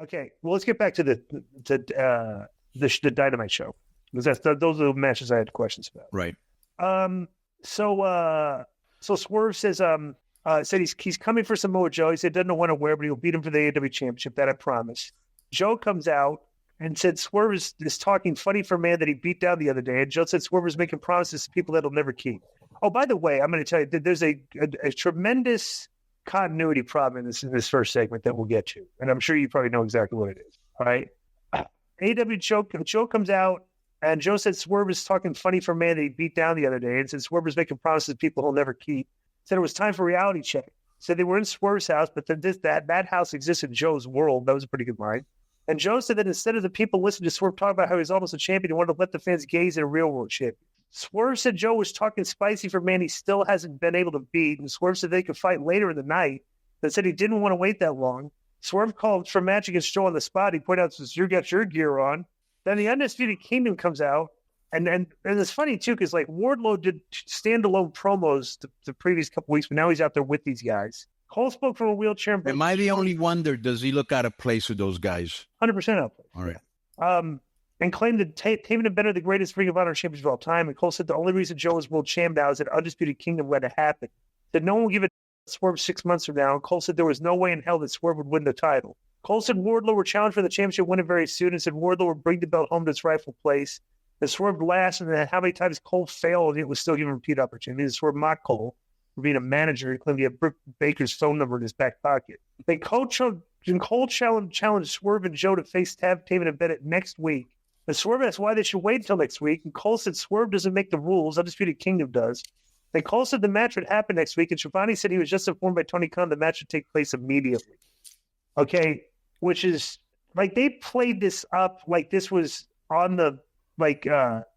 Okay, well, let's get back to the Dynamite show, because those are the matches I had questions about. Right. So Swerve says said he's coming for Samoa Joe. He said doesn't know when or where, but he'll beat him for the AEW Championship. That I promise. Joe comes out and said Swerve is talking funny for a man that he beat down the other day. And Joe said Swerve is making promises to people that he'll never keep. Oh, by the way, I'm going to tell you that there's a tremendous continuity problem in this first segment that we'll get to, and I'm sure you probably know exactly what it is. All right, AEW Joe comes out, and Joe said Swerve is talking funny for a man that he beat down the other day, and said Swerve is making promises to people he'll never keep. Said it was time for reality check. Said they were in Swerve's house, but that house exists in Joe's world. That was a pretty good line. And Joe said that instead of the people listening to Swerve talk about how he's almost a champion, he wanted to let the fans gaze at a real world champion. Swerve said Joe was talking spicy for a man he still hasn't been able to beat, and Swerve said they could fight later in the night. That said he didn't want to wait that long. Swerve called for a match against Joe on the spot. He pointed out, says, you got your gear on. Then the Undisputed Kingdom comes out, and it's funny, too, because, like, Wardlow did standalone promos the previous couple weeks, but now he's out there with these guys. Cole spoke from a wheelchair. Am I the only one, or does he look out of place with those guys? 100% out of place. All right. And claimed that Taven and Ben are the greatest Ring of Honor champions of all time. And Cole said the only reason Joe is world champ now is that Undisputed Kingdom let it happen. That no one will give it Swerve 6 months from now. And Cole said there was no way in hell that Swerve would win the title. Cole said Wardlow would challenge for the championship, win it very soon, and said Wardlow would bring the belt home to its rightful place. And Swerve laughed, and then how many times Cole failed, it was still given repeat opportunities. Swerve mocked Cole for being a manager. He claimed he had Britt Baker's phone number in his back pocket. Then Cole challenged Swerve and Joe to face Taven and Bennett next week. And Swerve asked why they should wait until next week. And Cole said Swerve doesn't make the rules. Undisputed Kingdom does. Then Cole said the match would happen next week. And Schiavone said he was just informed by Tony Khan the match would take place immediately. Okay, which is like they played this up like this was on the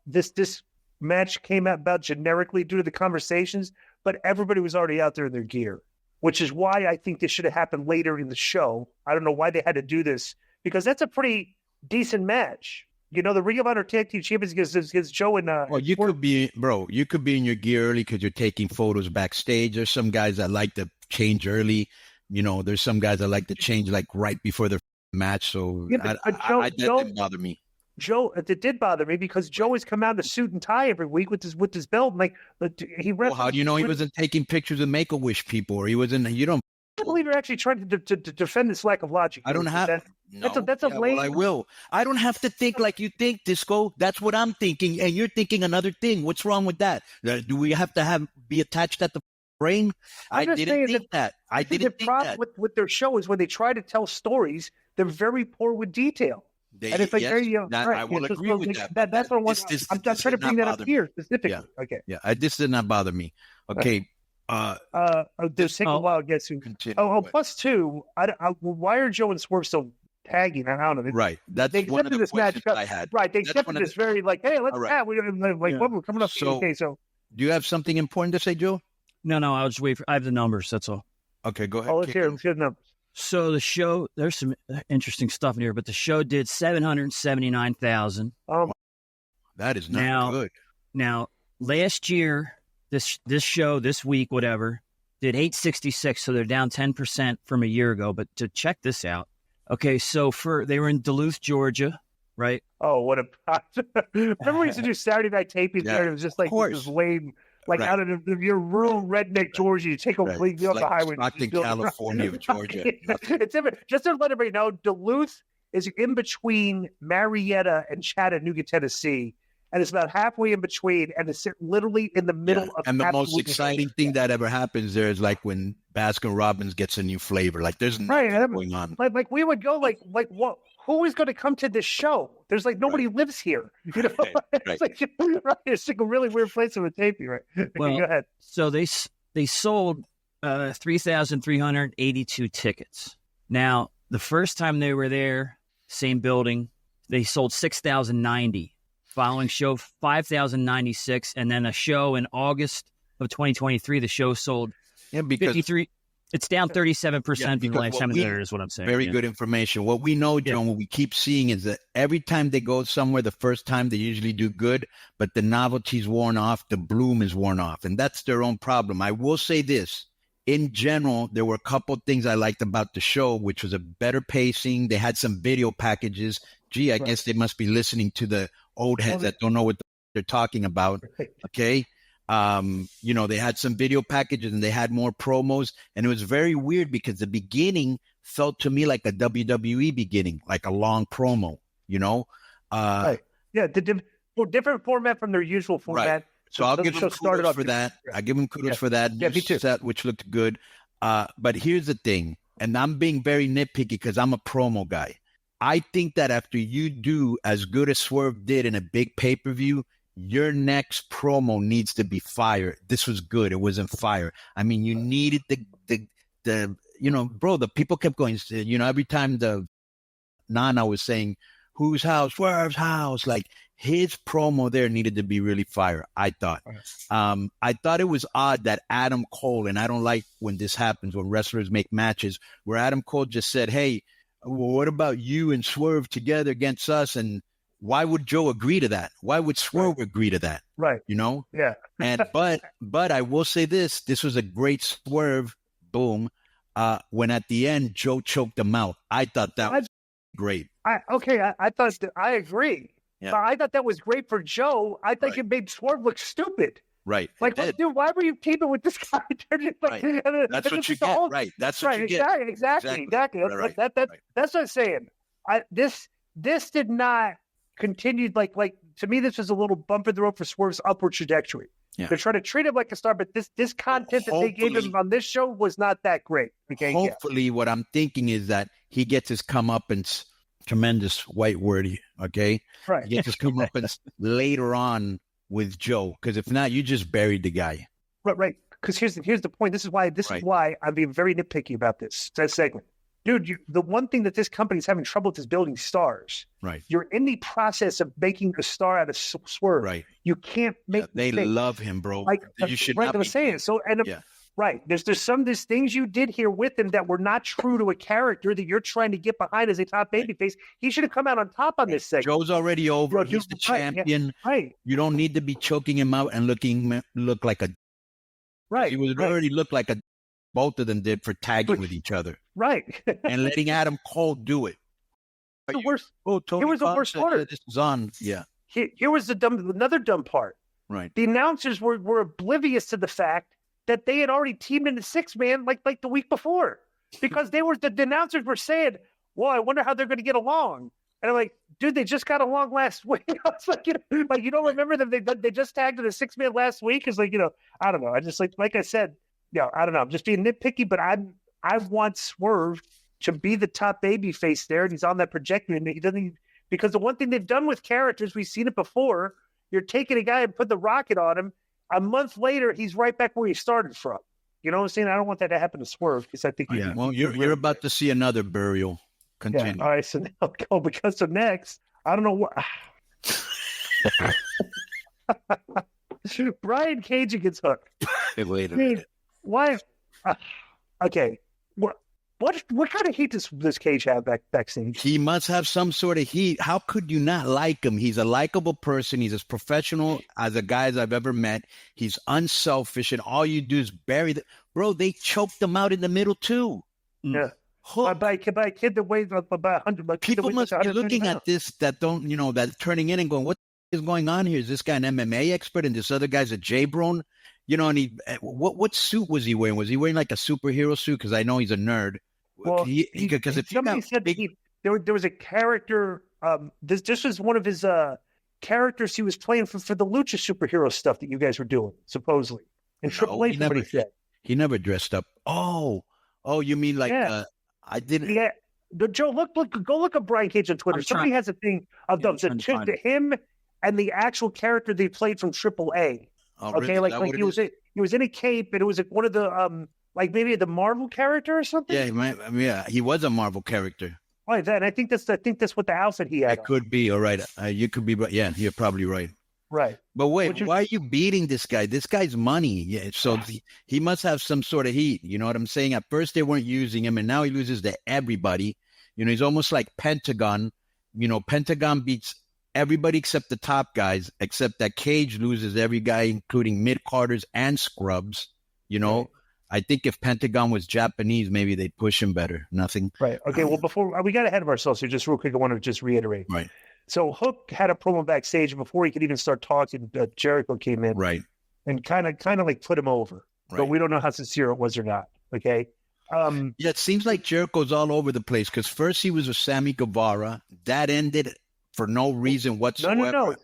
this match came out about generically due to the conversations, but everybody was already out there in their gear, which is why I think this should have happened later in the show. I don't know why they had to do this, because that's a pretty decent match. You know, the Ring of Honor Tag Team Champions against Joe and well, you could be in your gear early because you're taking photos backstage. There's some guys that like to change early. You know, there's some guys that like to change like right before the match. So yeah, that didn't bother me. Joe, it did bother me because Joe has come out in a suit and tie every week with his belt. And like well, how do you know he wasn't taking pictures of Make-A-Wish people, or he wasn't? You don't. I believe you're actually trying to defend this lack of logic. I don't have. That's a lame. Well, I will. I don't have to think like you think, Disco. That's what I'm thinking, and you're thinking another thing. What's wrong with that? Do we have to be attached at the brain? I didn't think that. The problem with their show is when they try to tell stories, they're very poor with detail. And it's like I will agree with that. That's what I want. I'm trying to bring that up here specifically. Yeah. Okay. Yeah. This did not bother me. Okay. This take a while to get to. Plus two. Why are Joe and Swerve still tagging? I don't know. Right. That's one of the questions I had. Right. They accepted this very like, hey, let's tag. We're coming up. So, okay. So, do you have something important to say, Joe? No. I'll just wait. I have the numbers. That's all. Okay. Go ahead. Let's hear the numbers. So the show, there's some interesting stuff in here, but the show did 779,000. That is not good. Now, last year, this show, this week, whatever, did 866, so they're down 10% from a year ago. But to check this out, okay, so they were in Duluth, Georgia, right? Oh, what a remember we used to do Saturday night taping there? It was just like this was lame. Like out of your rural redneck Georgia, you take a fleet off the highway. Stockton, California, Georgia. It's just to let everybody know, Duluth is in between Marietta and Chattanooga, Tennessee, and it's about halfway in between, and it's literally in the middle of. And the most exciting thing that ever happens there is like when Baskin Robbins gets a new flavor. Like there's nothing going on. Like we would go like what? Who is going to come to this show? There's like nobody lives here. You know, it's like it's like a really weird place of a taping, right? Well, go ahead. So they sold 3,382 tickets. Now, the first time they were there, same building, they sold 6,090. Following show, 5,096, and then a show in August of 2023, the show sold 53. It's down 37% from the last time there is what I'm saying. Very good information. What we know, John, what we keep seeing is that every time they go somewhere, the first time they usually do good, but the novelty's worn off, the bloom is worn off, and that's their own problem. I will say this. in general, there were a couple things I liked about the show, which was a better pacing. They had some video packages. Gee, I guess they must be listening to the old heads that don't know what they're talking about. Okay. They had some video packages and they had more promos. And it was very weird because the beginning felt to me like a WWE beginning, like a long promo, Right. Yeah. Different format from their usual format. Right. So I'll give them kudos for that. I give them kudos for that. Yeah, me too. Set, which looked good. But here's the thing, and I'm being very nitpicky because I'm a promo guy. I think that after you do as good as Swerve did in a big pay-per-view, your next promo needs to be fire. This was good. It wasn't fire. I mean, you needed the people kept going, every time the Nana was saying, whose house? Swerve's house. Like, his promo there needed to be really fire, I thought. I thought it was odd that Adam Cole, and I don't like when this happens, when wrestlers make matches, where Adam Cole just said, hey, what about you and Swerve together against us? And why would Joe agree to that? Why would Swerve agree to that? Right. Yeah. But I will say this was a great Swerve, boom, when at the end, Joe choked him out. I thought that was great. I thought I agree. Yeah. But I thought that was great for Joe. I think it made Swerve look stupid. Right. Like, dude, why were you teaming with this guy? That's what you get. Right. That's what you get. Exactly. Right. That's what I'm saying. This did not continue. Like to me, this was a little bump in the road for Swerve's upward trajectory. Yeah. They're trying to treat him like a star, but this content that they gave him on this show was not that great. Okay. Hopefully, what I'm thinking is that he gets his comeuppance. Tremendous white word, okay? Right. He gets his comeuppance later on with Joe, because if not, you just buried the guy. Right. Because here's the point. This is why I'm being very nitpicky about that segment. Dude, the one thing that this company is having trouble with is building stars. Right. You're in the process of making a star out of Swerve. Right. You can't make they love him, bro. Like, you should right, not I was saying. So, right. There's some of these things you did here with him that were not true to a character that you're trying to get behind as a top babyface. He should have come out on top on this segment. Joe's already over. He's the champion. Yeah, right. You don't need to be choking him out and look like a. Right. He would already look like a. Both of them did for tagging with each other. Right. And letting Adam Cole do it. The worst. Tony here was the worst part. This is on. Yeah. Here was another dumb part. Right. The announcers were oblivious to the fact that they had already teamed in the 6-man like the week before, because the announcers were saying, well, I wonder how they're going to get along. And I'm like, dude, they just got along last week. I was like, you don't remember them? They just tagged in the 6-man last week. It's like, I don't know. I just like I said, I don't know. I'm just being nitpicky, but I want Swerve to be the top baby face there. And he's on that trajectory, and he doesn't, because the one thing they've done with characters, we've seen it before. You're taking a guy and put the rocket on him. A month later, he's right back where he started from. You know what I'm saying? I don't want that to happen to Swerve, because I think you're about to see another burial. Continue. Yeah. All right, so now go, because so next, I don't know what. Brian Cage gets hooked. Wait a minute. Why? Okay. What kind of heat does this Cage have backstage? He must have some sort of heat. How could you not like him? He's a likable person. He's as professional as a guy as I've ever met. He's unselfish, and all you do is bury the bro. They choked him out in the middle too. Yeah. By a kid that weighs about 100. People must be looking at this that don't, that turning in and going, what is going on here? Is this guy an MMA expert and this other guy's a J-Bron? And he, what suit was he wearing? Was he wearing like a superhero suit? Because I know he's a nerd. Well, because if somebody said there was a character. This was one of his characters he was playing for the Lucha superhero stuff that you guys were doing, supposedly. And Triple H, somebody said he never dressed up. Oh, you mean like I didn't. Yeah, Joe, go look up Brian Cage on Twitter. Somebody has a thing of him and the actual character they played from Triple A. Oh, okay, really? like he was in a cape, and it was like one of the like maybe the Marvel character or something. Yeah, he was a Marvel character. Right, and I think that's what the outfit he had. It could be. All right, you could be. Yeah, you're probably right. Right. But wait, why are you beating this guy? This guy's money. Yeah, so he must have some sort of heat. You know what I'm saying? At first they weren't using him, and now he loses to everybody. He's almost like Pentagon. Pentagon beats everybody except the top guys, except that Cage loses every guy, including mid-carders and scrubs. Right. I think if Pentagon was Japanese, maybe they'd push him better. Nothing. Right. Okay. Well, before we got ahead of ourselves here, just real quick, I want to just reiterate. Right. So Hook had a promo backstage, and before he could even start talking, Jericho came in. Right. And kind of like put him over. Right. But we don't know how sincere it was or not. Okay. Yeah, it seems like Jericho's all over the place because first he was with Sammy Guevara. That ended for no reason whatsoever. No.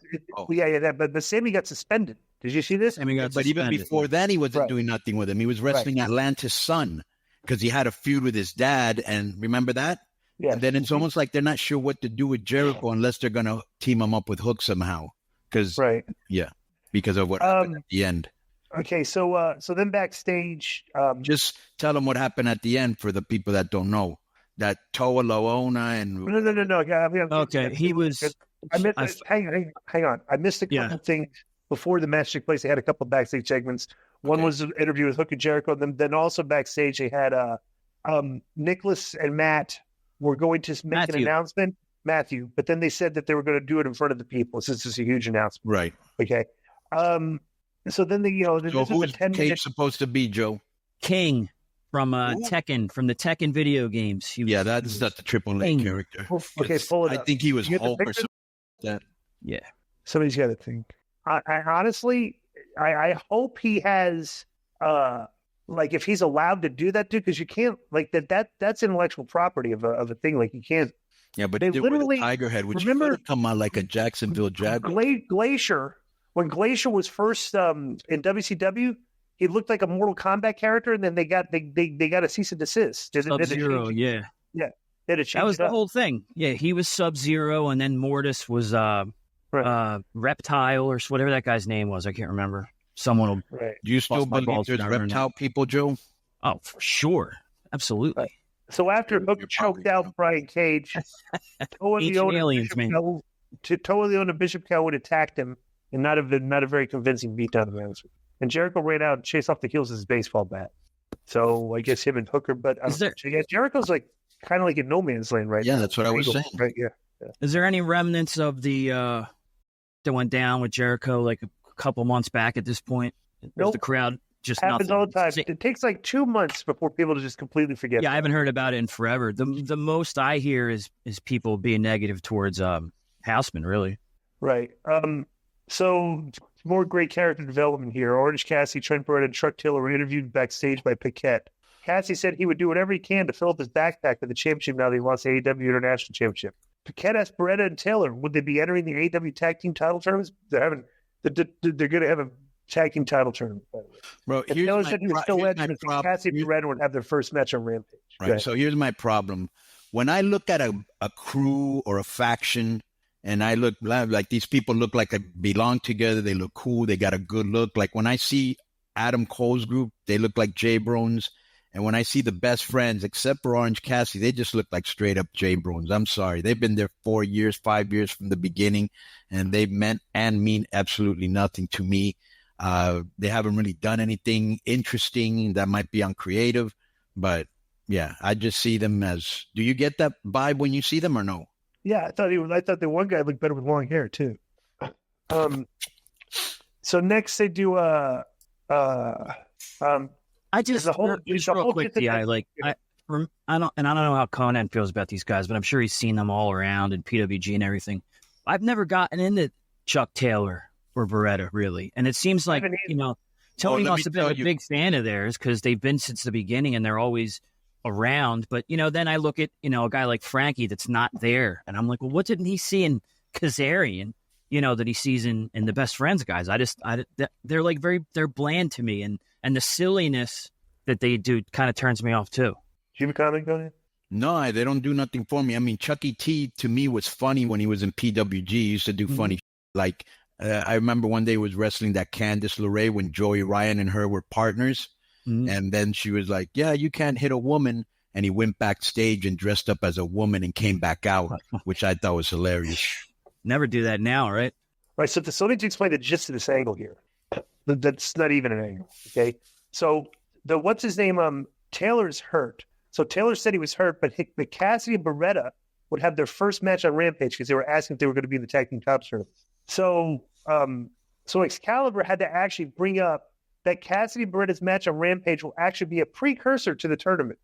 But Sammy got suspended. Did you see this? Sammy got But suspended. even before then, he wasn't doing nothing with him. He was wrestling Atlantis' son because he had a feud with his dad. And remember that? Yeah. And then it's almost like they're not sure what to do with Jericho unless they're going to team him up with Hook somehow. Because of what happened at the end. Okay, so then backstage, just tell them what happened at the end for the people that don't know. That Toa Laona and no. Okay, he was. Hang on. I missed a couple things before the match took place. They had a couple of backstage segments. One was an interview with Hook and Jericho. Then also backstage they had Nicholas and Matt were going to make an announcement. Matthew, but then they said that they were going to do it in front of the people since it's a huge announcement. Right. Okay. So then so who's Cage supposed to be, Joe? King from Tekken, from the Tekken video games. That's not the Triple A character. Okay, pull it up. I think he was Hulk or something like that. Yeah. Somebody's got to think. I honestly, I hope he has, like if he's allowed to do that too, because you can't like that's intellectual property of a thing. Like you can't. Yeah, but they literally Tiger Head, which remember come out like a Jacksonville Jaguar. Glacier. When Glacier was first in WCW, he looked like a Mortal Kombat character, and then they got a cease and desist. Sub-Zero, yeah. That was the whole thing. Yeah, he was Sub-Zero, and then Mortis was Reptile or whatever that guy's name was. I can't remember. Someone will. Right. Do you still believe there's reptile people, Joe? Oh, for sure, absolutely. Right. So after Hook choked out Brian Cage, Toa Leona Bishop Coward attacked him. And not a very convincing beatdown of the And Jericho ran out and chased off the heels of his baseball bat. So I guess him and Hooker, but Jericho's like kind of like in no man's land right now. Yeah, that's what I was saying. Right, yeah. Is there any remnants of the that went down with Jericho like a couple months back at this point? Nope. The crowd just happens nothing. all the time. It takes like 2 months before people just completely forget. Yeah, I haven't heard about it in forever. The most I hear is people being negative towards Houseman, really. Right. So more great character development here. Orange Cassidy, Trent Barretta, and Chuck Taylor were interviewed backstage by Paquette. Cassidy said he would do whatever he can to fill up his backpack for the championship now that he lost the AEW International Championship. Paquette asked Barretta and Taylor, would they be entering the AEW Tag Team title tournaments? They're going to have a tag team title tournament. Bro, Taylor said he was still entering. Cassidy and Barretta would have their first match on Rampage. Right. So here's my problem. When I look at a crew or a faction, and I look like these people look like they belong together. They look cool. They got a good look. Like when I see Adam Cole's group, they look like J-Brones. And when I see the best friends, except for Orange Cassidy, they just look like straight up J-Brones. I'm sorry. They've been there 4 years, 5 years from the beginning, and they've meant and mean absolutely nothing to me. They haven't really done anything interesting that might be uncreative. But yeah, I just see them as, do you get that vibe when you see them or no? Yeah, I thought the one guy looked better with long hair too. So next they do I just real quick, I don't know how Konnan feels about these guys, but I'm sure he's seen them all around in PWG and everything. I've never gotten into Chuck Taylor or Barretta really, and it seems like Tony must have been a big fan of theirs because they've been since the beginning and they're always around. But then I look at a guy like Frankie that's not there, and I'm like, well, what didn't he see in Kazarian? That he sees in the Best Friends guys. They're like they're bland to me, and the silliness that they do kind of turns me off too. Do you have a comment, Konnan? No, they don't do nothing for me. I mean, Chucky T to me was funny when he was in PWG. He used to do funny shit. Like I remember one day he was wrestling that Candice LeRae when Joey Ryan and her were partners. And then she was like, yeah, you can't hit a woman. And he went backstage and dressed up as a woman and came back out, which I thought was hilarious. Never do that now, right? Right. So let me explain the gist of this angle here. That's not even an angle. Okay. So what's his name? Taylor's hurt. So Taylor said he was hurt, but Cassidy and Barretta would have their first match on Rampage because they were asking if they were going to be in the tag team title tournament. So Excalibur had to actually bring up that Cassidy Beretta's match on Rampage will actually be a precursor to the tournament.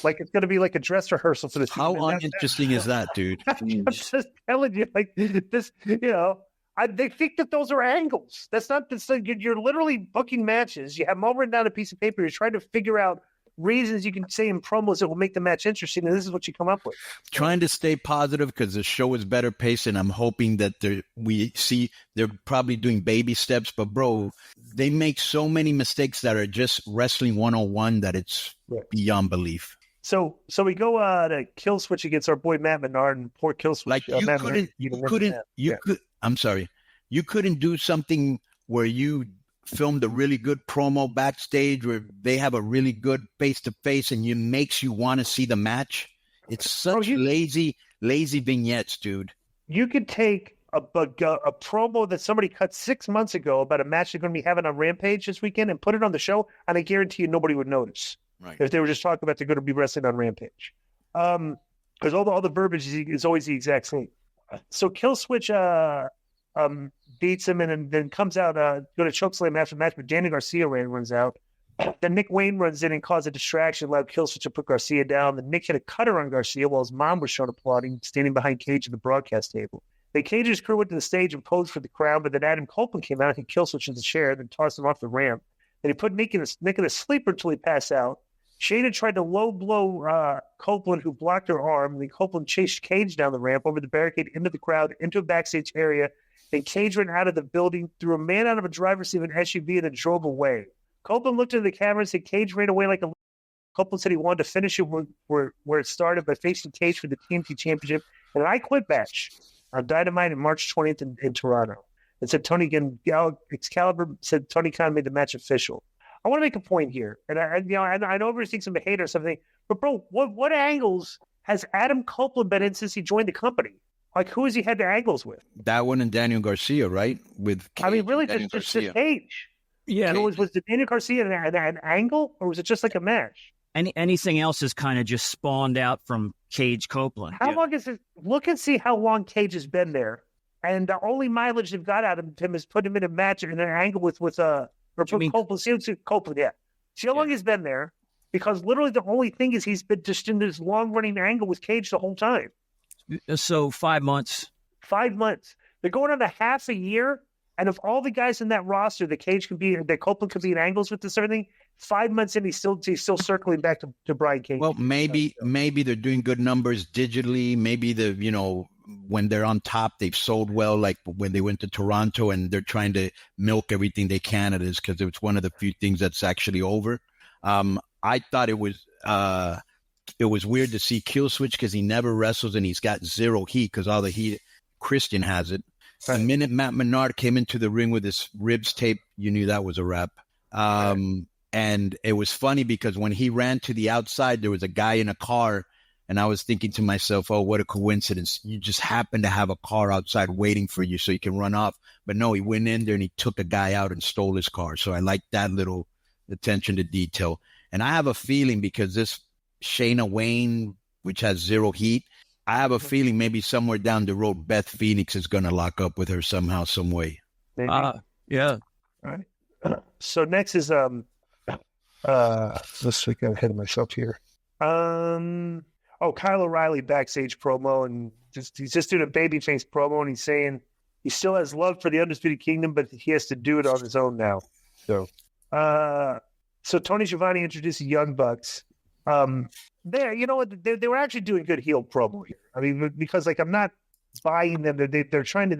Like it's going to be like a dress rehearsal for the season. How uninteresting is that, dude? I'm just telling you, like this, they think that those are angles. That's not. You're literally booking matches. You have them all written down on a piece of paper. You're trying to figure out reasons you can say in promos that will make the match interesting, and this is what you come up with. Trying to stay positive because the show is better paced, and I'm hoping that they're probably doing baby steps. But bro, they make so many mistakes that are just wrestling 101 that it's beyond belief. So we go to Kill Switch against our boy Matt Menard, and poor Kill Switch. Like you couldn't do something where you filmed a really good promo backstage where they have a really good face-to-face and it makes you want to see the match. It's such lazy vignettes, dude. You could take a promo that somebody cut 6 months ago about a match they're going to be having on Rampage this weekend and put it on the show, and I guarantee you nobody would notice. Right. If they were just talking about they're going to be wrestling on Rampage. Because all the verbiage is always the exact same. So Kill Switch beats him and then comes out, go to chokeslam after the match, but Danny Garcia runs out. Then Nick Wayne runs in and caused a distraction, allowed Kill Switch to put Garcia down. Then Nick hit a cutter on Garcia while his mom was shown applauding, standing behind Cage at the broadcast table. The Cage's crew went to the stage and posed for the crown, but then Adam Copeland came out and hit Kill Switch in the chair, then tossed him off the ramp. Then he put Nick in a sleeper until he passed out. Shayna tried to low blow Copeland, who blocked her arm. Then Copeland chased Cage down the ramp, over the barricade, into the crowd, into a backstage area. Then Cage ran out of the building, threw a man out of a driver's seat of an SUV, and then drove away. Copeland looked into the camera and said Cage ran away like a... Copeland said he wanted to finish it where it started by facing Cage for the TNT Championship in an I Quit match on Dynamite on March 20th in Toronto. And said Excalibur said Tony Khan made the match official. I want to make a point here, and I know everybody thinks I'm a hater or something, but bro, what angles has Adam Copeland been in since he joined the company? Like, who has he had the angles with? That one and Daniel Garcia, right? With Cage, I mean, really, just Cage. Yeah. So was the Daniel Garcia an angle, or was it just like a match? Anything else is kind of just spawned out from Cage Copeland. How long is it? Look and see how long Cage has been there, and the only mileage they've got out of him is put him in a match in an angle with Copeland. Copeland, yeah. See how long he's been there? Because literally the only thing is he's been just in this long-running angle with Cage the whole time. So 5 months. 5 months. They're going on a half a year, and if all the guys in that roster that Copeland could be in angles with this everything, 5 months in he's still circling back to Brian Cage. Well, maybe they're doing good numbers digitally. Maybe when they're on top, they've sold well, like when they went to Toronto, and they're trying to milk everything they can at this because it's one of the few things that's actually over. I thought it was weird to see Kill Switch because he never wrestles and he's got zero heat because all the heat, Christian has it. Right. The minute Matt Menard came into the ring with his ribs taped, you knew that was a wrap. And it was funny because when he ran to the outside, there was a guy in a car. And I was thinking to myself, oh, what a coincidence. You just happen to have a car outside waiting for you so you can run off. But no, he went in there and he took a guy out and stole his car. So I like that little attention to detail. And I have a feeling because this Shayna Wayne, which has zero heat, I have a feeling maybe somewhere down the road, Beth Phoenix is going to lock up with her somehow, some way. Yeah. All right. So next is, let's get ahead of myself here. Kyle O'Reilly backstage promo, and he's just doing a babyface promo, and he's saying he still has love for the Undisputed Kingdom, but he has to do it on his own now. So Tony Schiavone introduced the Young Bucks. They were actually doing good heel promo here. I mean, because like I'm not buying them. They're trying to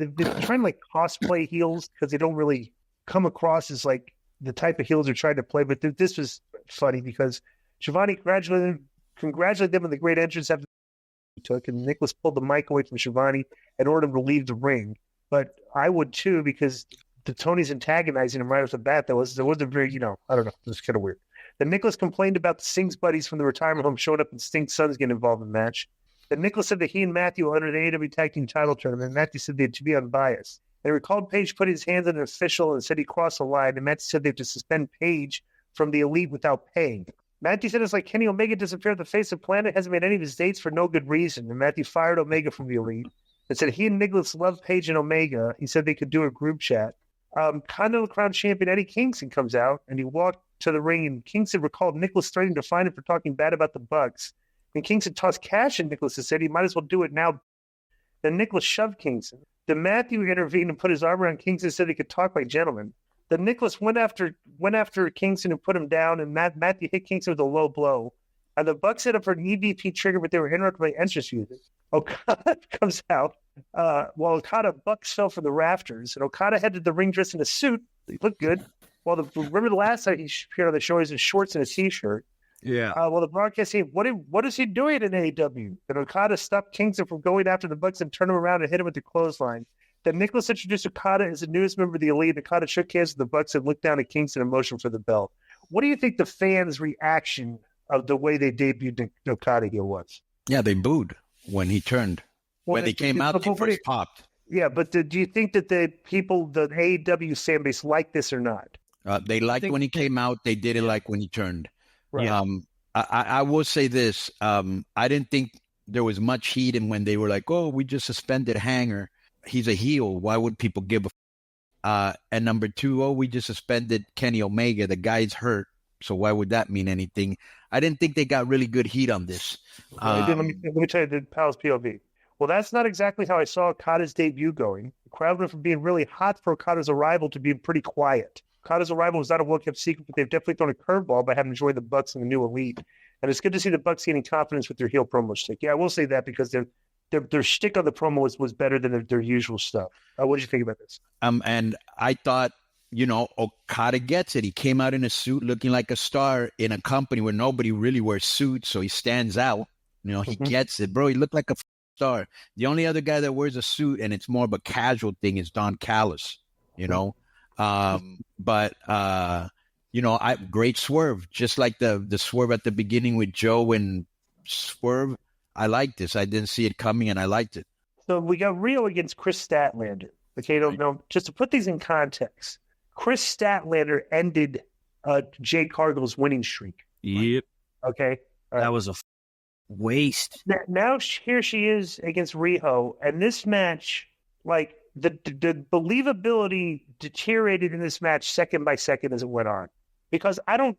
like cosplay heels because they don't really come across as like the type of heels they're trying to play. But this was funny because Schiavone congratulated them on the great entrance after he took, and Nicholas pulled the mic away from Schiavone and ordered him to leave the ring. But I would too, because Tony's antagonizing him right off the bat. There wasn't very, I don't know. It was kind of weird. Then Nicholas complained about the Sting's buddies from the retirement home showing up and Sting's sons getting involved in the match. Then Nicholas said that he and Matthew will enter the AEW Tag Team title tournament. And Matthew said they had to be unbiased. And recalled Page put his hands on an official and said he crossed the line. And Matthew said they have to suspend Page from the Elite without paying. Matthew said it's like Kenny Omega disappeared off the face of the planet, hasn't made any of his dates for no good reason. And Matthew fired Omega from the Elite and said he and Nicholas love Page and Omega. He said they could do a group chat. Continental Crown champion Eddie Kingston comes out, and he walked to the ring, and Kingston recalled Nicholas threatening to fine him for talking bad about the Bucks. And Kingston tossed cash at Nicholas and said he might as well do it now. Then Nicholas shoved Kingston. Then Matthew intervened and put his arm around Kingston and said he could talk like gentlemen. Then Nicholas went after Kingston and put him down, and Matthew hit Kingston with a low blow. And the Bucks set up for an EVP trigger, but they were interrupted by entrance music. Okada comes out. While Okada, Bucks fell from the rafters, and Okada headed the ring dressed in a suit. He looked good. Remember the last time he appeared on the show, he was in shorts and a t-shirt. Yeah. Well, the broadcast said, what is he doing in AEW? And Okada stopped Kingston from going after the Bucks and turned him around and hit him with the clothesline. Then Nicholas introduced Okada as the newest member of the Elite. Okada shook hands with the Bucks and looked down at Kingston in motion for the belt. What do you think the fans' reaction of the way they debuted Okada here was? Yeah, they booed when he turned. When they came out, they first popped. Yeah, but do you think that the AEW fan base liked this or not? They liked when he came out. They didn't like when he turned. Right. I will say this. I didn't think there was much heat in when they were like, oh, we just suspended Hanger. He's a heel. Why would people give a and number two, oh, we just suspended Kenny Omega. The guy's hurt. So why would that mean anything? I didn't think they got really good heat on this. Let me tell you the Pal's POV. Well, that's not exactly how I saw Okada's debut going. The crowd went from being really hot for Okada's arrival to being pretty quiet. Okada's arrival was not a well-kept secret, but they've definitely thrown a curveball by having joined the Bucks and the new Elite. And it's good to see the Bucks gaining confidence with their heel promo shtick. Yeah, I will say that because their shtick on the promo was better than their usual stuff. What did you think about this? And I thought, Okada gets it. He came out in a suit looking like a star in a company where nobody really wears suits, so he stands out. He gets it. Bro, he looked like a star. The only other guy that wears a suit, and it's more of a casual thing, is Don Callis, great swerve, just like the swerve at the beginning with Joe and Swerve. I liked this. I didn't see it coming, and I liked it. So we got Rio against Chris Statlander. Okay, just to put these in context, Chris Statlander ended Jade Cargill's winning streak. Yep. Okay. Right. That was a waste. Now here she is against Riho, and this match, like the believability deteriorated in this match second by second as it went on, because I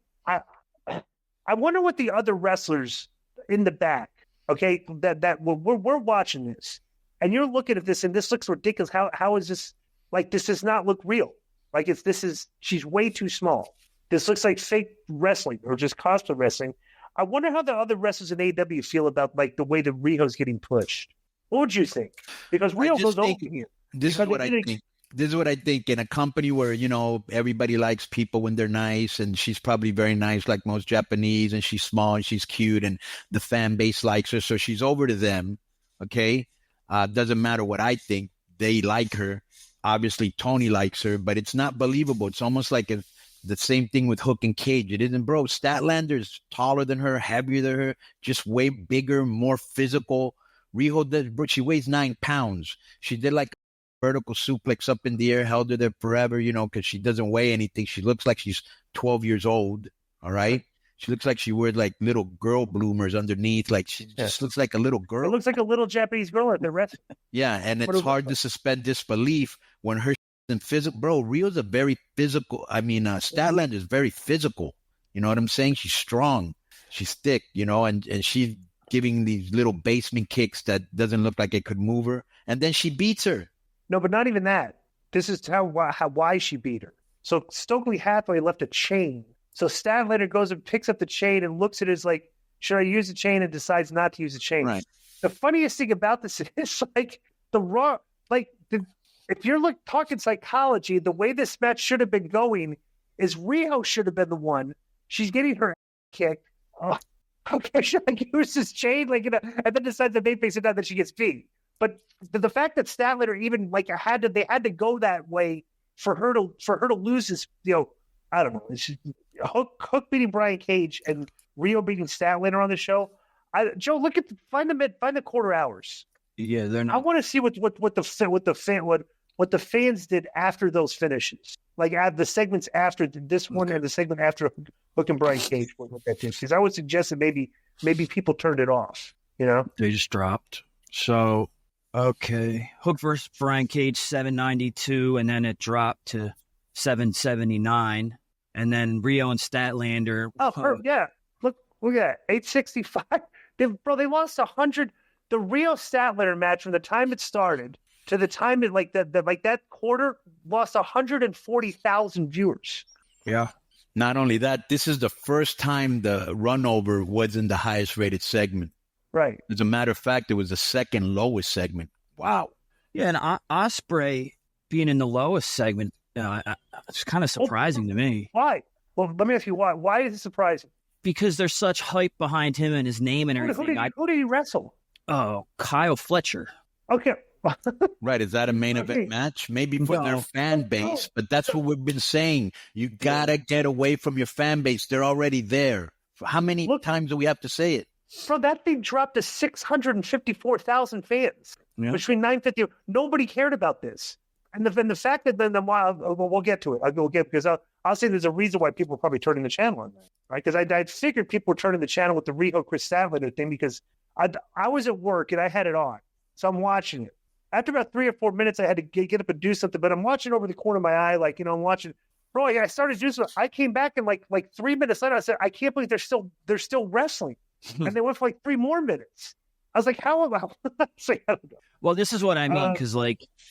wonder what the other wrestlers in the back, okay, that we're watching this, and you're looking at this, and this looks ridiculous. How is this? Like, this does not look real. Like, she's way too small. This looks like fake wrestling or just cosplay wrestling. I wonder how the other wrestlers in AEW feel about like the way that Riho's getting pushed. What would you think? Because Riho goes over here. This is what I think. This is what I think. In a company where, everybody likes people when they're nice, and she's probably very nice like most Japanese, and she's small and she's cute, and the fan base likes her, so she's over to them, okay? Doesn't matter what I think. They like her. Obviously, Tony likes her, but it's not believable. It's almost like the same thing with Hook and Cage. It isn't, bro. Statlander's taller than her, heavier than her, just way bigger, more physical. Riho, bro, she weighs 9 pounds. She did like a vertical suplex up in the air, held her there forever, because she doesn't weigh anything. She looks like she's 12 years old, all right? She looks like she wears like little girl bloomers underneath. Like she just looks like a little girl. It looks like a little Japanese girl at the rest. Yeah, and it's hard to suspend disbelief when her in physical. Bro, Rio's a very physical. Statlander is very physical. You know what I'm saying? She's strong. She's thick, and she's giving these little basement kicks that doesn't look like it could move her. And then she beats her. No, but not even that. This is why she beat her. So Stokely Hathaway left a chain. So Statlander goes and picks up the chain and looks at it as like, should I use the chain, and decides not to use the chain. Right. The funniest thing about this is like if you're talking psychology, the way this match should have been going is Riho should have been the one. She's getting her kicked. Oh, okay, should I use this chain? And then decides to make face it down, that she gets beat. But the fact that Statlander even they had to go that way for her to lose this, I don't know. It's just, Hook beating Brian Cage and Rio beating Statlander on the show. Joe, find the quarter hours. Yeah, they're not. I want to see what the fans did after those finishes, like the segments after this one and the segment after Hook and Brian Cage. Because I would suggest that maybe people turned it off. They just dropped. So okay, Hook versus Brian Cage 792, and then it dropped to 779, and then Rio and Statlander. Yeah. Look at that. 865. They lost 100. The Rio Statlander match from the time it started to the time it that quarter lost 140,000 viewers. Yeah. Not only that, this is the first time the run-over wasn't the highest rated segment. Right. As a matter of fact, it was the second lowest segment. Wow. Yeah, and Ospreay being in the lowest segment, it's kind of surprising to me. Why? Well, let me ask you why. Why is it surprising? Because there's such hype behind him and his name and everything. Who did he wrestle? Oh, Kyle Fletcher. Okay. Right. Is that a main event match? Maybe for their fan base, but that's what we've been saying. You got to get away from your fan base. They're already there. How many times do we have to say it? Bro, that thing dropped to 654,000 fans between 950. Nobody cared about this. And the fact that we'll get to it. Because I'll say there's a reason why people are probably turning the channel on that, right? Because I figured people were turning the channel with the Riho Chris Statlander thing because I was at work and I had it on. So I'm watching it. After about 3 or 4 minutes, I had to get up and do something, but I'm watching over the corner of my eye, I'm watching. Bro, I started doing something. I came back and like 3 minutes later, I said, I can't believe they're still wrestling, and they went for 3 more minutes. I was like, how about? I don't know. Well, this is what I mean because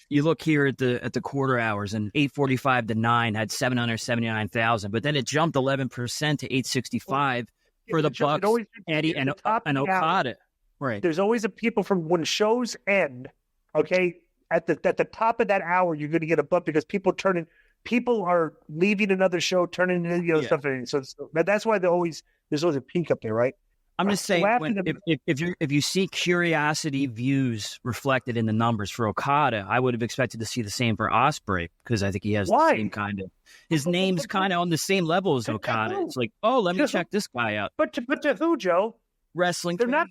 you look here at the quarter hours and 8:45 to 9 had 779,000, but then it jumped 11% to 865 for the Bucks, Eddie and Okada. Right. There's always a people from when shows end. Okay, at the top of that hour, you're going to get a bump because people are leaving another show, turning into stuff. So that's why there's always a peak up there, right? I'm just saying, if you see curiosity views reflected in the numbers for Okada, I would have expected to see the same for Ospreay because I think he has the same kind of. His name's kind of on the same level as Okada. It's like, let me check this guy out. But to who, Joe? Wrestling. They're not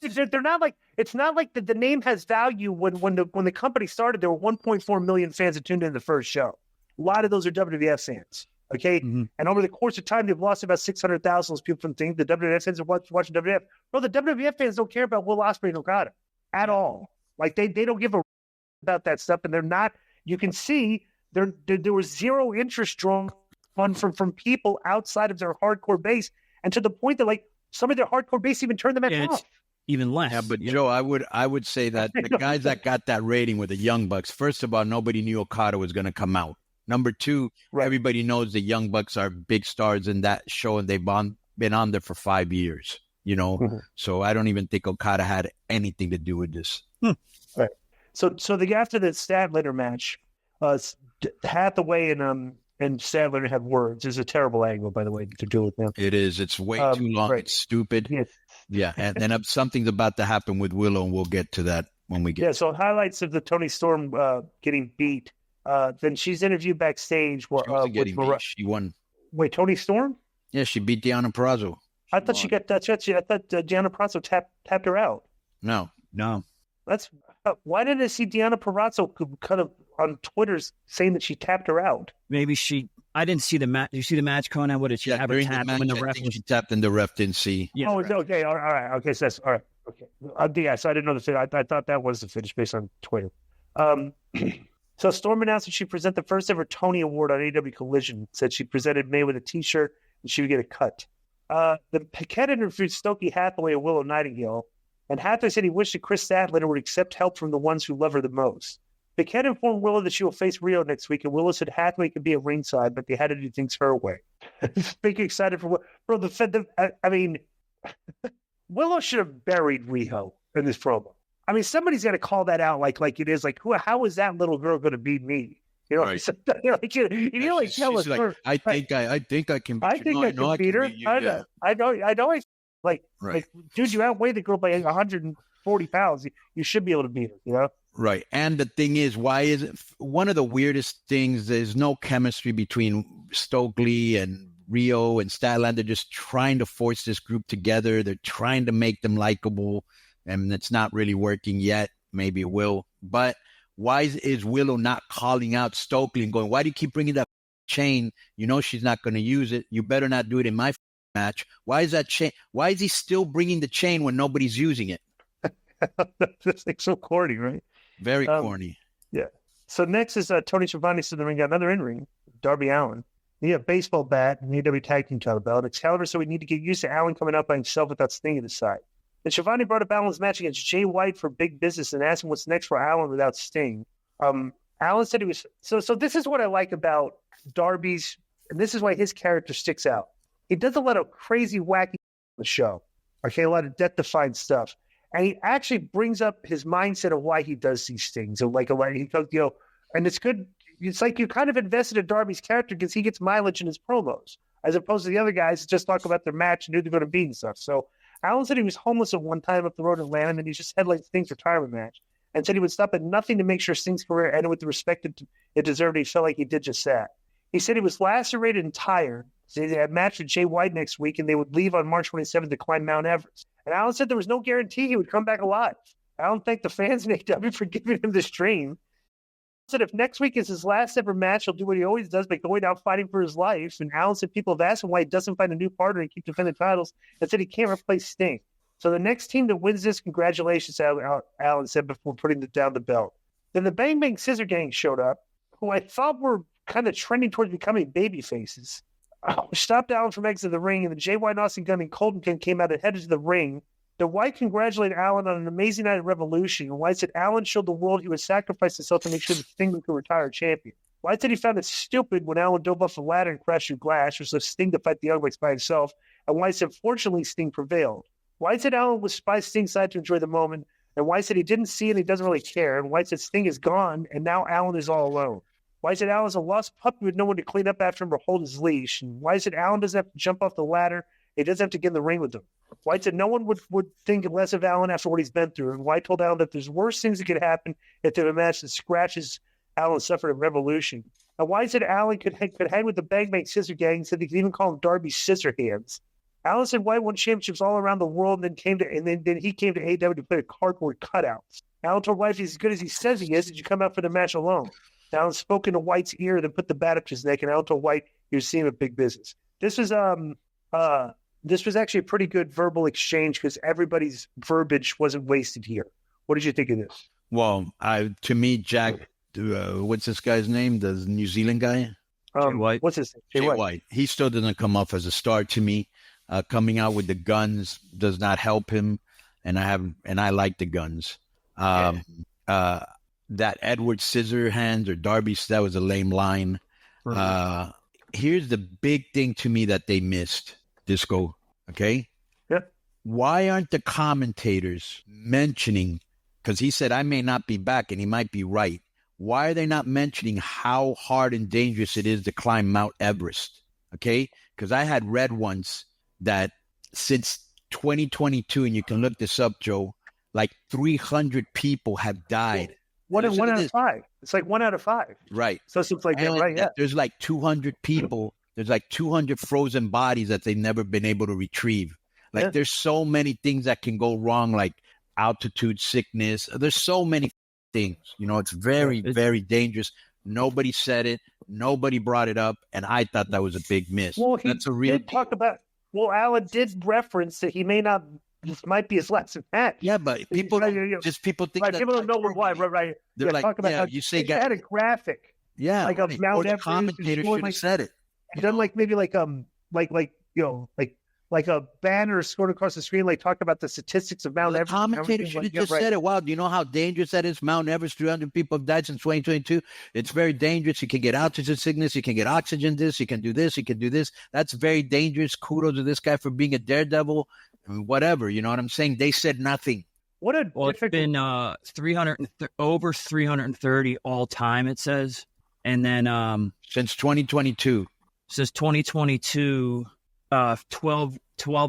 like. It's not like the name has value. When the company started, there were 1.4 million fans that tuned in the first show. A lot of those are WWF fans. Okay, and over the course of time, they've lost about 600,000 people from things. The WWF fans are watching WWF. Bro, the WWF fans don't care about Will Ospreay and Okada at all. Like they don't give a about that stuff, and they're not. You can see there was zero interest drawn from people outside of their hardcore base, and to the point that some of their hardcore base even turned the match off. Even less. Yeah, but Joe, I would say that the guys that got that rating were the Young Bucks. First of all, nobody knew Okada was going to come out. Number two, everybody knows the Young Bucks are big stars in that show, and they've been on there for 5 years. So I don't even think Okada had anything to do with this. Right. So after the Statlander match, Hathaway and Statlander had words. It's a terrible angle, by the way, to do it now. It is. It's way too long. Right. It's stupid. Yeah. And something's about to happen with Willow, and we'll get to that when we get. Yeah. So highlights of the Toni Storm getting beat. Then she's interviewed backstage. She won. Wait, Toni Storm? Yeah, she beat Deonna Purrazzo. I thought she got that. I thought Deonna Purrazzo tapped her out. No. That's why didn't I see Deonna Purrazzo kind of on Twitter saying that she tapped her out? Maybe I didn't see the match. Did you see the match, Konnan? What did she have her tap when the ref? She tapped and the ref didn't see. Yeah, okay. All right. Okay, so that's all right. Okay. So I didn't know the finish. I thought that was the finish based on Twitter. So Storm announced that she present the first ever Tony Award on AEW Collision. Said she presented May with a T-shirt and she would get a cut. The Paquette interviewed Stokely Hathaway and Willow Nightingale, and Hathaway said he wished that Chris Statlander would accept help from the ones who love her the most. Paquette informed Willow that she will face Rio next week, and Willow said Hathaway could be at ringside, but they had to do things her way. Big excited for bro. I mean, Willow should have buried Rio in this promo. I mean, somebody's got to call that out like it is. Like, how is that little girl going to beat me? Right. So, tell us. Like, I think I can. I think I can beat her. I know. Like, dude, you outweigh the girl by 140 pounds. You should be able to beat her. Right. And the thing is, why is it one of the weirdest things? There's no chemistry between Stokely and Rio and Statlander. Just trying to force this group together. They're trying to make them likable. And it's not really working yet. Maybe it will. But why is Willow not calling out Stokely and going, why do you keep bringing that chain? You know she's not going to use it. You better not do it in my match. Why is that chain? Why is he still bringing the chain when nobody's using it? That's like so corny, right? Very corny. Yeah. So next is Tony Schiavone's in the ring. Got another in-ring. Darby Allin. He had a baseball bat and AEW Tag Team title belt. Excalibur, so we need to get used to Allin coming up by himself without Sting at his side. Then Shivani brought up Allin's match against Jay White for big business and asked him what's next for Allin without Sting. Allin said he was so this is what I like about Darby's, and this is why his character sticks out. He does a lot of crazy, wacky on the show. Okay, a lot of death-defying stuff. And he actually brings up his mindset of why he does these things. And like a lot, he goes, and it's good. It's like you kind of invested in Darby's character because he gets mileage in his promos, as opposed to the other guys who just talk about their match and who they're going to beat and stuff. So Allin said he was homeless at one time up the road in Atlanta, and then he just headlined Sting's retirement match, and said he would stop at nothing to make sure Sting's career ended with the respect it deserved. He felt like he did just that. He said he was lacerated and tired. So they had a match with Jay White next week, and they would leave on March 27th to climb Mount Everest. And Allin said there was no guarantee he would come back alive. Allin thanked the fans in AEW for giving him this dream. Said if next week is his last ever match, he'll do what he always does by going out fighting for his life. And Allin said people have asked him why he doesn't find a new partner and keep defending titles, and said he can't replace Sting. So the next team that wins this, congratulations, Allin said before putting down the belt. Then the Bang Bang Scissor Gang showed up, who I thought were kind of trending towards becoming baby faces. Stopped Allin from exiting the ring, and the Jay White, Austin Gunn, and Colton came out ahead of the ring. The White congratulated Allin on an amazing night at Revolution, and White said Allin showed the world he would sacrifice himself to make sure that Sting could retire champion. White said he found it stupid when Allin dove off the ladder and crashed through glass, which left Sting to fight the Young Bucks by himself, and White said fortunately Sting prevailed. White said Allin was by Sting's side to enjoy the moment, and White said he didn't see it and he doesn't really care, and White said Sting is gone, and now Allin is all alone. White said Allin's a lost puppy with no one to clean up after him or hold his leash, and White said Allin doesn't have to jump off the ladder, he doesn't have to get in the ring with him. White said no one would think less of Allin after what he's been through, and White told Allin that there's worse things that could happen if they have a match that scratches Allin suffered at Revolution. And White said Allin could hang with the Bang Bang Scissor Gang, said they could even call him Darby's Scissor Hands. Allin said White won championships all around the world, and then he came to AEW to play with cardboard cutouts. Allin told White if he's as good as he says he is, did you come out for the match alone? Allin spoke into White's ear, then put the bat up to his neck, and Allin told White he was seeing him at big business. This was actually a pretty good verbal exchange because everybody's verbiage wasn't wasted here. What did you think of this? Well, to me, Jack, what's this guy's name? The New Zealand guy? Jay White. What's his name? Jay White. He still doesn't come off as a star to me. Coming out with the guns does not help him, and I like the guns. That Edward Scissorhands or Darby, that was a lame line. Mm-hmm. Here's the big thing to me that they missed, Disco. Okay? Yep. Why aren't the commentators mentioning, because he said, I may not be back, and he might be right. Why are they not mentioning how hard and dangerous it is to climb Mount Everest? Okay? Because I had read once that since 2022, and you can look this up, Joe, like 300 people have died. One out of 5. It's like 1 out of 5. Right. So it seems like that, right? Yeah. There's like 200 people. There's like 200 frozen bodies that they've never been able to retrieve. Like there's so many things that can go wrong, like altitude sickness. There's so many things. It's very, very dangerous. Nobody said it. Nobody brought it up. And I thought that was a big miss. Well, that's a real did talk about. Well, Allin did reference that he may not. This might be his last match. Yeah, but people think right, that people don't know why. Right. They're like, talk about how you say had a graphic. Yeah, like a Mount Everest. Commentator should have said it. Done like maybe like a banner scored across the screen, like talk about the statistics of Mount Everest. The commentator should have just said it. Wow, do you know how dangerous that is? Mount Everest, 300 people have died since 2022. It's very dangerous. You can get altitude sickness. You can get oxygen this. You can do this. You can do this. That's very dangerous. Kudos to this guy for being a daredevil. Whatever, you know what I'm saying? They said nothing. It's been over 330 all time, it says. And then since 2022. Since 2022, 12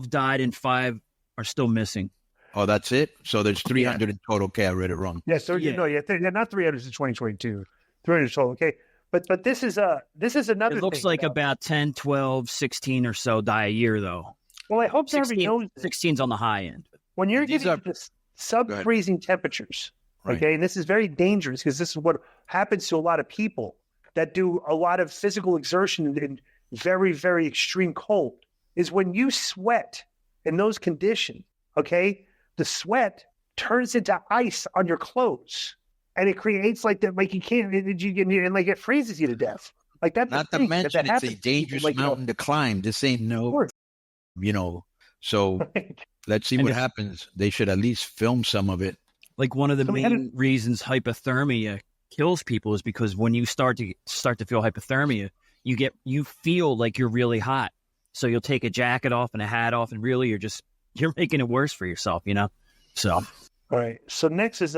died and 5 are still missing. Oh, that's it? So there's 300 in total. Okay, I read it wrong. Yeah, so not 300 in 2022. 300 total, okay. But this is another It looks thing like about 10, 12, 16 or so die a year, though. Well, I hope everybody knows 16's on the high end. When you're getting sub-freezing temperatures, okay, and this is very dangerous because this is what happens to a lot of people that do a lot of physical exertion in very, very extreme cold, is when you sweat in those conditions, okay, the sweat turns into ice on your clothes, and it creates like that, like you can't, and like it freezes you to death. Like that's not to mention it's a dangerous mountain to climb. This ain't no, so let's see what happens. They should at least film some of it. Like one of the main reasons hypothermia kills people is because when you start to feel hypothermia, you feel like you're really hot. So you'll take a jacket off and a hat off, and really you're making it worse for yourself, So all right. So next is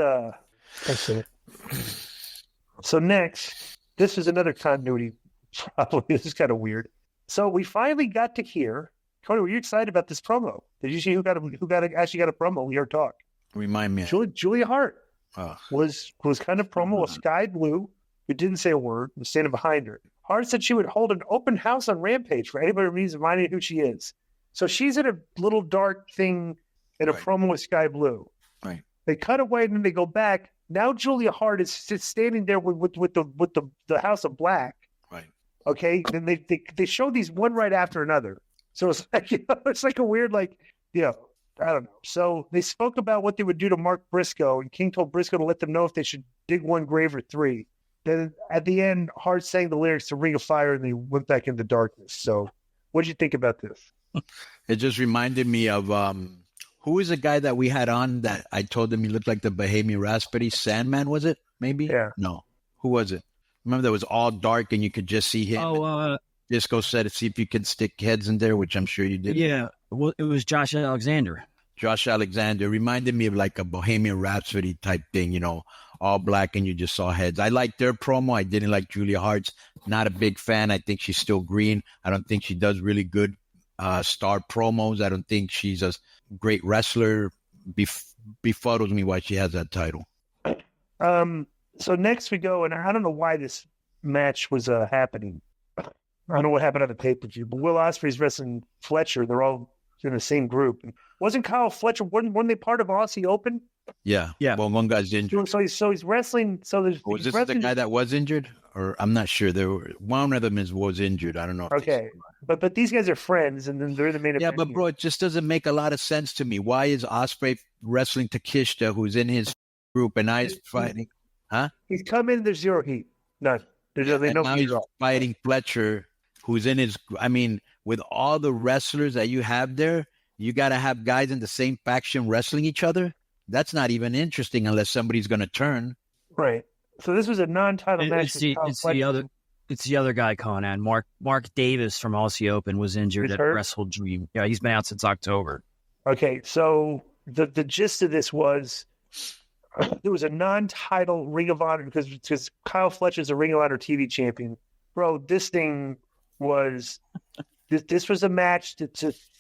So next, this is another continuity problem. This is kind of weird. So we finally got to hear. Cody, were you excited about this promo? Did you see who actually got a promo? We heard talk. Remind me. Julia Hart was kind of promo of Sky Blue, who didn't say a word, was standing behind her. Hart said she would hold an open house on Rampage for anybody who needs reminding who she is. So she's in a little dark thing in a promo with Sky Blue. Right. They cut away and then they go back. Now Julia Hart is standing there with the House of Black. Right. Okay. Then they show these one right after another. So it's like it's like a weird I don't know. So they spoke about what they would do to Mark Briscoe, and King told Briscoe to let them know if they should dig one grave or three. Then at the end, Hart sang the lyrics to Ring of Fire, and they went back into darkness. So what did you think about this? It just reminded me of who is the guy that we had on that I told him he looked like the Bohemian Rhapsody? Sandman, was it? Maybe? Yeah. No. Who was it? Remember that was all dark and you could just see him. Disco said to see if you can stick heads in there, which I'm sure you did. Yeah. Well, it was Josh Alexander. Josh Alexander reminded me of like a Bohemian Rhapsody type thing, all black and you just saw heads. I liked their promo. I didn't like Julia Hart's. Not a big fan. I think she's still green. I don't think she does really good star promos. I don't think she's a great wrestler. Befuddles me why she has that title. So next we go, and I don't know why this match was happening. I don't know what happened on the pay-per-view, but Will Ospreay's wrestling Fletcher. They're all in the same group. Wasn't Kyle Fletcher, weren't they part of Aussie Open? Yeah. Well, one guy's injured. So he's wrestling. So there's was this the guy that was injured? Or I'm not sure. One of them was injured. I don't know. Okay. But these guys are friends, and then they're the main event. Yeah, but bro, it just doesn't make a lot of sense to me. Why is Ospreay wrestling Takeshita, who's in his group, and he's fighting? Huh? He's come in, there's zero heat. None. There's no heat he's fighting Fletcher, who's in his – I mean, with all the wrestlers that you have there, you got to have guys in the same faction wrestling each other? That's not even interesting unless somebody's going to turn. Right. So this was a non-title match. It's the other guy, Konnan. Mark Davis from Aussie Open was injured at Wrestle Dream. Yeah, he's been out since October. Okay, so the gist of this was there was a non-title Ring of Honor because Kyle Fletcher's a Ring of Honor TV champion. Bro, this thing was this was a match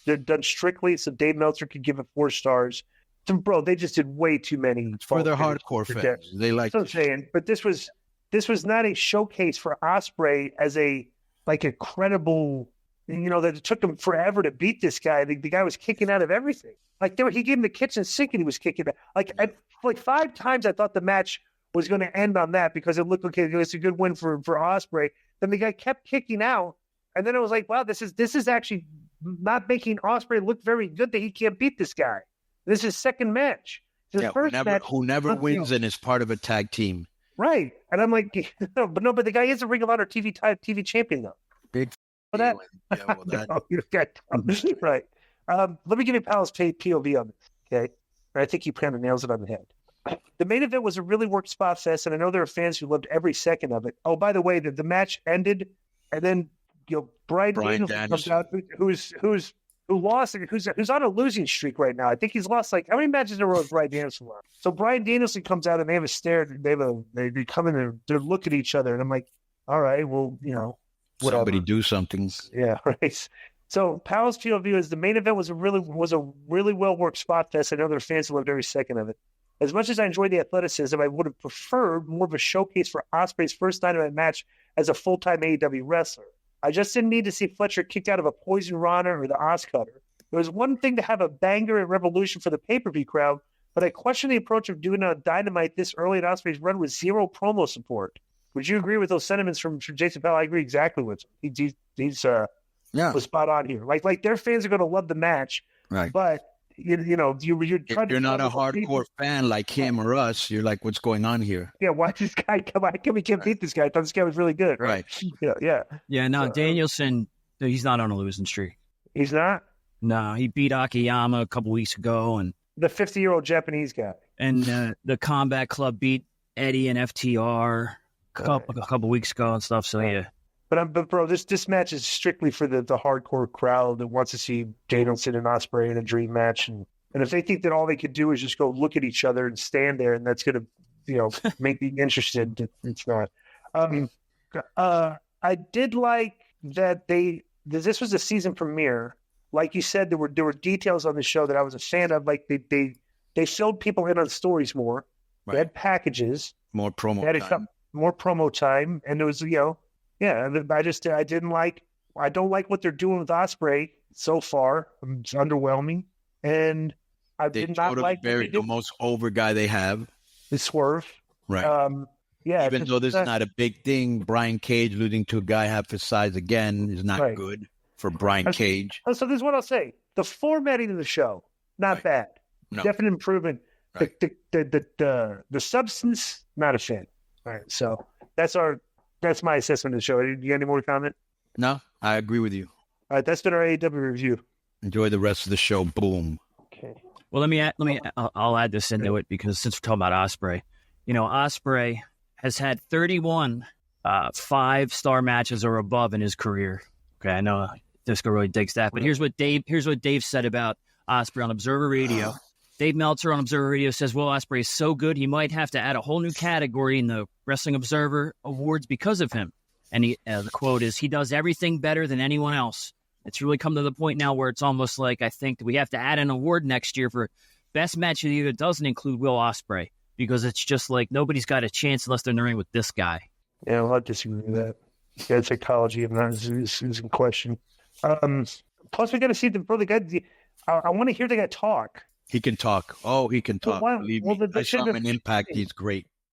they're done strictly so Dave Meltzer could give it 4 stars. So, bro, they just did way too many for their hardcore fans. They like. That's what I'm saying, but this was not a showcase for Ospreay as a credible. That it took him forever to beat this guy. The guy was kicking out of everything. He gave him the kitchen sink and he was kicking out. 5 times I thought the match was going to end on that because it looked okay. It's a good win for Ospreay. Then the guy kept kicking out, and then it was like, wow, this is actually not making Ospreay look very good that he can't beat this guy. This is second match. First match. Who never wins and is part of a tag team. Right. And I'm like, but the guy is a Ring of Honor TV champion, though. Big. That. Right. Let me give you Pal's POV on this, okay? And I think he kind of nails it on the head. The main event was a really worked spot fest, and I know there are fans who loved every second of it. Oh, by the way, the match ended, and then Bryan Danielson comes out, who lost, who's on a losing streak right now. I think he's lost how many matches in a row has Bryan Danielson lost? So Bryan Danielson comes out and they have a stare. They come in there, they're looking at each other, and I'm like, all right, well, whatever. Somebody do something. Yeah, right. So Powell's POV is the main event was a really well worked spot fest. I know there are fans who loved every second of it. As much as I enjoyed the athleticism, I would have preferred more of a showcase for Ospreay's first Dynamite match as a full-time AEW wrestler. I just didn't need to see Fletcher kicked out of a Poison Rana or the Oscutter. It was one thing to have a banger at Revolution for the pay-per-view crowd, but I question the approach of doing a Dynamite this early in Ospreay's run with zero promo support. Would you agree with those sentiments from Jason Powell? I agree exactly with him. He's was spot on here. Like their fans are going to love the match, right? But you're trying If you're not a hardcore fan like him or us, you're like, what's going on here? Yeah, why this guy come on? How come we can't beat this guy? I thought this guy was really good. Right. Yeah. Yeah, no, Danielson, he's not on a losing streak. He's not? No, he beat Akiyama a couple weeks ago. And the 50-year-old Japanese guy. And the Combat Club beat Eddie and FTR a couple weeks ago and stuff. So, yeah. But bro, this match is strictly for the hardcore crowd that wants to see Danielson and Ospreay in a dream match. And if they think that all they could do is just go look at each other and stand there and that's going to, make me interested, it's not. I did like that this was a season premiere. Like you said, there were details on the show that I was a fan of. Like they filled people in on stories more. Right. They had packages. More promo time. More promo time. And it was, I don't like what they're doing with Ospreay so far. It's underwhelming. And I did not like the most over guy they have. The Swerve. Right. Even though this is not a big thing, Brian Cage losing to a guy half his size again is not good for Brian Cage. So this is what I'll say. The formatting of the show, not bad. No. Definite improvement. Right. The substance, not a fan. All right. So that's my assessment of the show. Do you have any more to comment? No, I agree with you. All right. That's been our AEW review. Enjoy the rest of the show. Boom. Okay. Well, I'll add this into it because since we're talking about Ospreay, Ospreay has had 31 5-star matches or above in his career. Okay, I know Disco really digs that, but here's what Dave said about Ospreay on Observer Radio. Dave Meltzer on Observer Radio says, Will Ospreay is so good, he might have to add a whole new category in the Wrestling Observer Awards because of him. And the quote is, he does everything better than anyone else. It's really come to the point now where it's almost like I think we have to add an award next year for best match of the year that doesn't include Will Ospreay because it's just like nobody's got a chance unless they're in the ring with this guy. Yeah, well, I disagree with that. Yeah, psychology of that is in question. Plus, we got to see the guy. I want to hear the guy talk. He can talk. Oh, he can talk. Believe me. I saw him in Impact. He's great.